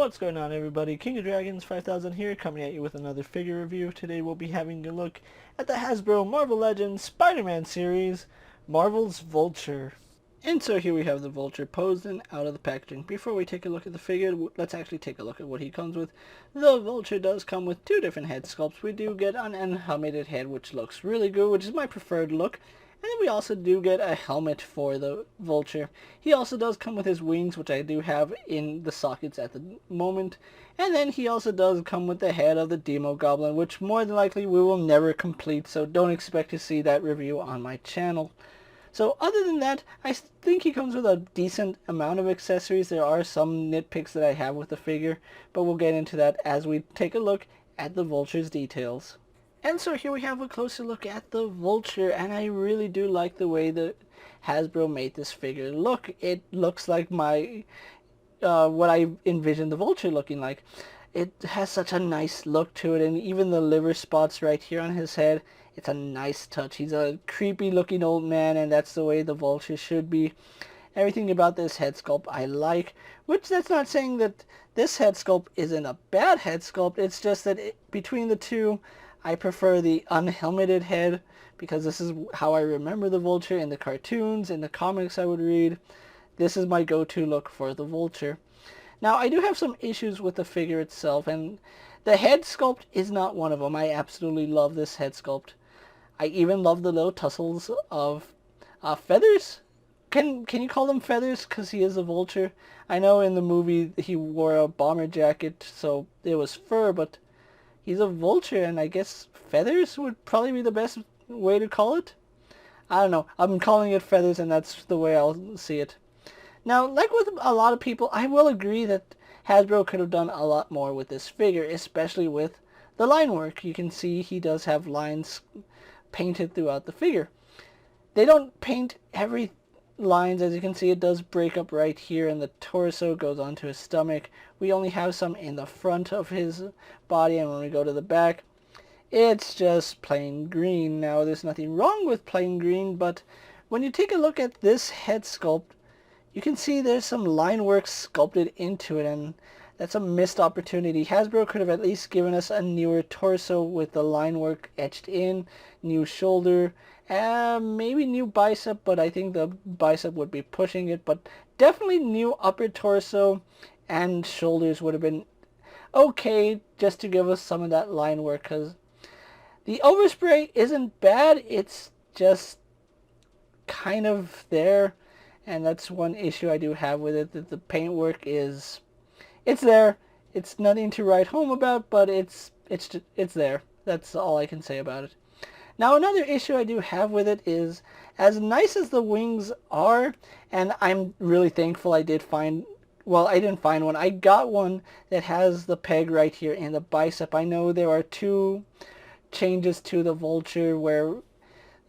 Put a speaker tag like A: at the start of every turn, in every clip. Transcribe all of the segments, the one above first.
A: What's going on, everybody? King of Dragons 5000 here, coming at you with another figure review. Today we'll be having a look at the Hasbro Marvel Legends Spider-Man series, Marvel's Vulture. And so here we have the Vulture posed and out of the packaging. Before we take a look at the figure, let's actually take a look at what he comes with. The Vulture does come with two different head sculpts. We do get an unhelmeted head, which looks really good, which is my preferred look. And then we also do get a helmet for the Vulture. He also does come with his wings, which I do have in the sockets at the moment. And then he also does come with the head of the Demogoblin, which more than likely we will never complete, so don't expect to see that review on my channel. So other than that, I think he comes with a decent amount of accessories. There are some nitpicks that I have with the figure, but we'll get into that as we take a look at the Vulture's details. And so here we have a closer look at the Vulture, and I really do like the way that Hasbro made this figure look. It looks like my what I envisioned the Vulture looking like. It has such a nice look to it, and even the liver spots right here on his head, it's a nice touch. He's a creepy looking old man, and that's the way the Vulture should be. Everything about this head sculpt I like, which that's not saying that this head sculpt isn't a bad head sculpt. It's just that between the two, I prefer the unhelmeted head, because this is how I remember the Vulture in the cartoons, in the comics I would read. This is my go-to look for the Vulture. Now, I do have some issues with the figure itself, and the head sculpt is not one of them. I absolutely love this head sculpt. I even love the little tussles of feathers. Can you call them feathers, because he is a Vulture? I know in the movie he wore a bomber jacket, so it was fur, but he's a Vulture, and I guess feathers would probably be the best way to call it. I don't know. I'm calling it feathers, and that's the way I'll see it. Now, like with a lot of people, I will agree that Hasbro could have done a lot more with this figure, especially with the line work. You can see he does have lines painted throughout the figure. They don't paint every lines. As you can see, it does break up right here, and the torso goes onto his stomach. We only have some in the front of his body, and when we go to the back, it's just plain green. Now, there's nothing wrong with plain green, but when you take a look at this head sculpt, you can see there's some line work sculpted into it, and that's a missed opportunity. Hasbro could have at least given us a newer torso with the line work etched in, new shoulder, maybe new bicep, but I think the bicep would be pushing it, but definitely new upper torso and shoulders would have been okay, just to give us some of that line work, because the overspray isn't bad, it's just kind of there. And that's one issue I do have with it, that the paintwork it's there. It's nothing to write home about, but it's there. That's all I can say about it. Now, another issue I do have with it is, as nice as the wings are, and I'm really thankful I did find, well, I didn't find one. I got one that has the peg right here in the bicep. I know there are two changes to the Vulture where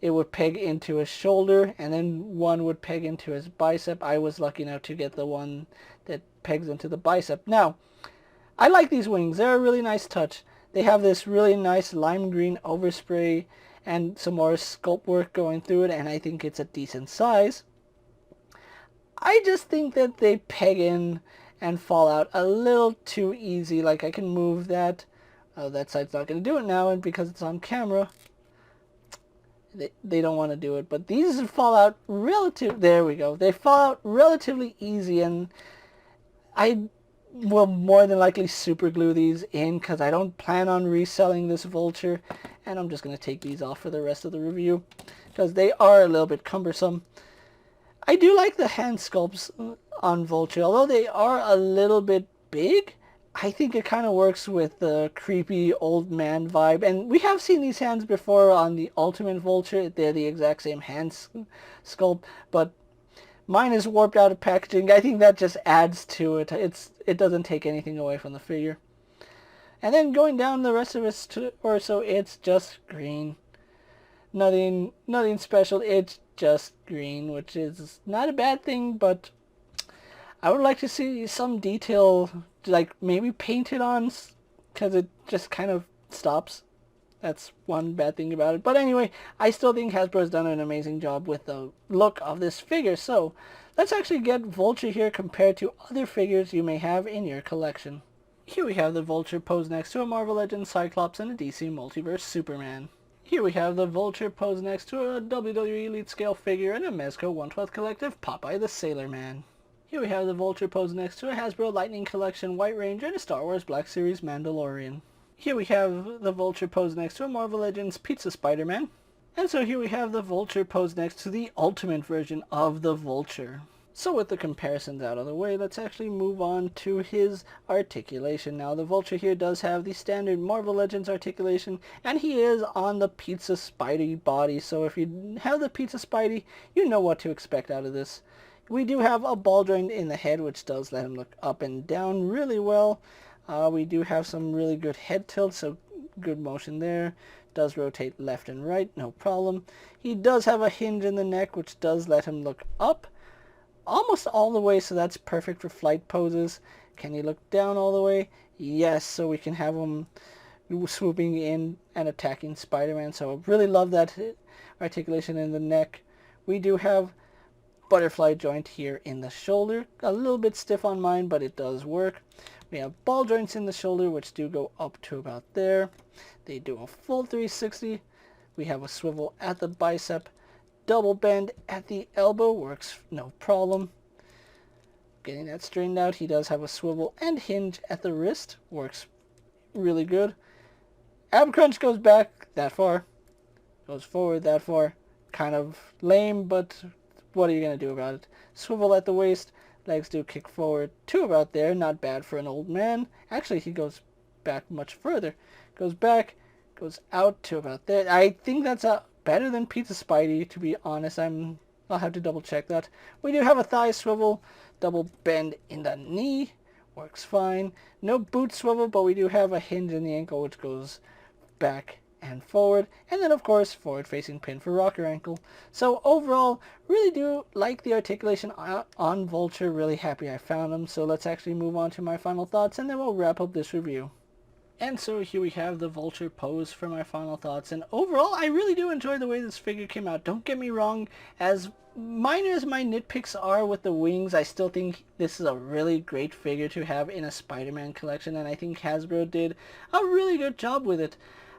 A: it would peg into his shoulder, and then one would peg into his bicep. I was lucky enough to get the one that pegs into the bicep. Now, I like these wings. They're a really nice touch. They have this really nice lime green overspray and some more sculpt work going through it, and I think it's a decent size. I just think that they peg in and fall out a little too easy. Like, I can move that. Oh, that side's not going to do it now, and because it's on camera, they don't want to do it. But these fall out there we go. They fall out relatively easy, and I will more than likely super glue these in, because I don't plan on reselling this Vulture, and I'm just going to take these off for the rest of the review, because they are a little bit cumbersome. I do like the hand sculpts on Vulture, although they are a little bit big. I think it kind of works with the creepy old man vibe. And we have seen these hands before on the Ultimate Vulture. They're the exact same hand sculpt, but mine is warped out of packaging. I think that just adds to it. It doesn't take anything away from the figure. And then going down the rest of its torso, it's just green. Nothing special. It's just green, which is not a bad thing, but I would like to see some detail, like maybe painted on, because it just kind of stops. That's one bad thing about it. But anyway, I still think Hasbro has done an amazing job with the look of this figure. So let's actually get Vulture here compared to other figures you may have in your collection. Here we have the Vulture posed next to a Marvel Legends Cyclops and a DC Multiverse Superman. Here we have the Vulture posed next to a WWE Elite Scale figure and a Mezco 1/12 Collective Popeye the Sailor Man. Here we have the Vulture posed next to a Hasbro Lightning Collection White Ranger and a Star Wars Black Series Mandalorian. Here we have the Vulture posed next to a Marvel Legends Pizza Spider-Man. And so here we have the Vulture posed next to the ultimate version of the Vulture. So with the comparisons out of the way, let's actually move on to his articulation. Now the Vulture here does have the standard Marvel Legends articulation, and he is on the Pizza Spidey body. So if you have the Pizza Spidey, you know what to expect out of this. We do have a ball joint in the head, which does let him look up and down really well. We do have some really good head tilt, so good motion there. Does rotate left and right, no problem. He does have a hinge in the neck, which does let him look up almost all the way, so that's perfect for flight poses. Can he look down all the way? Yes, so we can have him swooping in and attacking Spider-Man. So I really love that articulation in the neck. We do have butterfly joint here in the shoulder. A little bit stiff on mine, but it does work. We have ball joints in the shoulder, which do go up to about there. They do a full 360. We have a swivel at the bicep. Double bend at the elbow works no problem. Getting that straightened out, he does have a swivel and hinge at the wrist. Works really good. Ab crunch goes back that far. Goes forward that far. Kind of lame, but what are you going to do about it? Swivel at the waist. Legs do kick forward to about there. Not bad for an old man. Actually, he goes back much further. Goes back, goes out to about there. I think that's better than Pizza Spidey, to be honest. I'll have to double check that. We do have a thigh swivel, double bend in the knee, works fine. No boot swivel, but we do have a hinge in the ankle, which goes back and forward. And then, of course, forward-facing pin for rocker ankle. So overall, really do like the articulation on Vulture. Really happy I found him. So let's actually move on to my final thoughts, and then we'll wrap up this review. And so here we have the Vulture pose for my final thoughts. And overall, I really do enjoy the way this figure came out. Don't get me wrong, as minor as my nitpicks are with the wings, I still think this is a really great figure to have in a Spider-Man collection. And I think Hasbro did a really good job with it.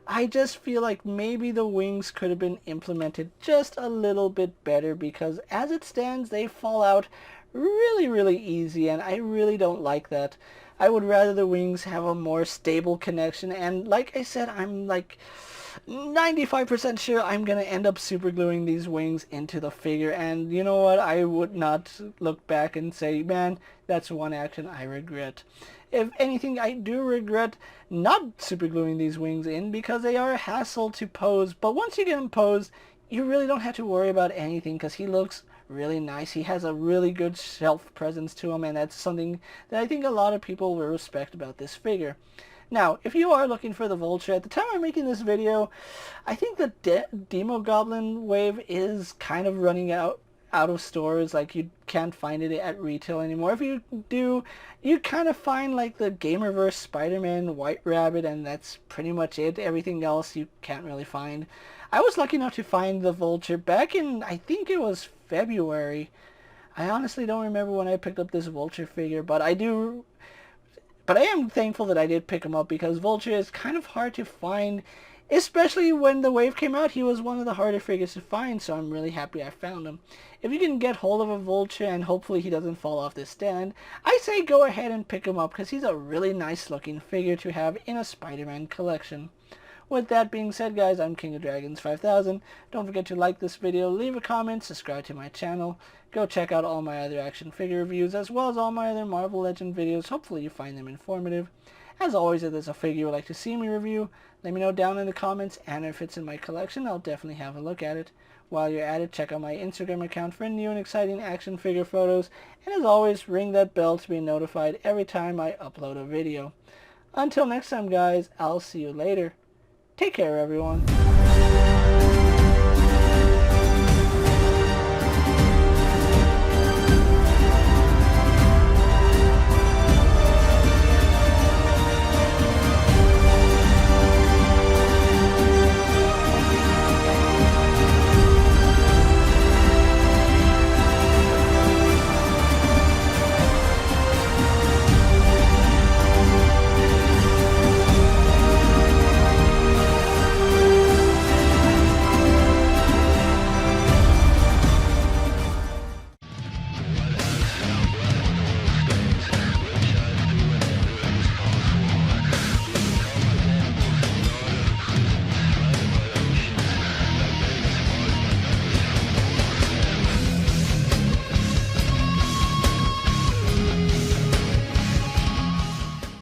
A: I just feel like maybe the wings could have been implemented just a little bit better, because as it stands, they fall out really easy, and I really don't like that. I would rather the wings have a more stable connection, and like I said, I'm like 95% sure I'm going to end up super gluing these wings into the figure, and you know what, I would not look back and say, man, that's one action I regret. If anything, I do regret not super gluing these wings in, because they are a hassle to pose, but once you get them posed, you really don't have to worry about anything, because he looks really nice. He has a really good shelf presence to him, and that's something that I think a lot of people will respect about this figure. Now, if you are looking for the Vulture, at the time I'm making this video, I think the Demogoblin wave is kind of running out of stores. Like, you can't find it at retail anymore. If you do, you kind of find like the Gamerverse Spider-Man, White Rabbit, and that's pretty much it. Everything else you can't really find. I was lucky enough to find the Vulture back in, I think it was February. I honestly don't remember when I picked up this Vulture figure, but I am thankful that I did pick him up, because Vulture is kind of hard to find, especially when the wave came out. He was one of the harder figures to find, so I'm really happy I found him. If you can get hold of a Vulture, and hopefully he doesn't fall off this stand, I say go ahead and pick him up, because he's a really nice looking figure to have in a Spider-Man collection. With that being said, guys, I'm KingofDragons 5000. Don't forget to like this video, leave a comment, subscribe to my channel. Go check out all my other action figure reviews, as well as all my other Marvel Legend videos. Hopefully you find them informative. As always, if there's a figure you would like to see me review, let me know down in the comments, and if it's in my collection, I'll definitely have a look at it. While you're at it, check out my Instagram account for new and exciting action figure photos, and as always, ring that bell to be notified every time I upload a video. Until next time, guys, I'll see you later. Take care, everyone.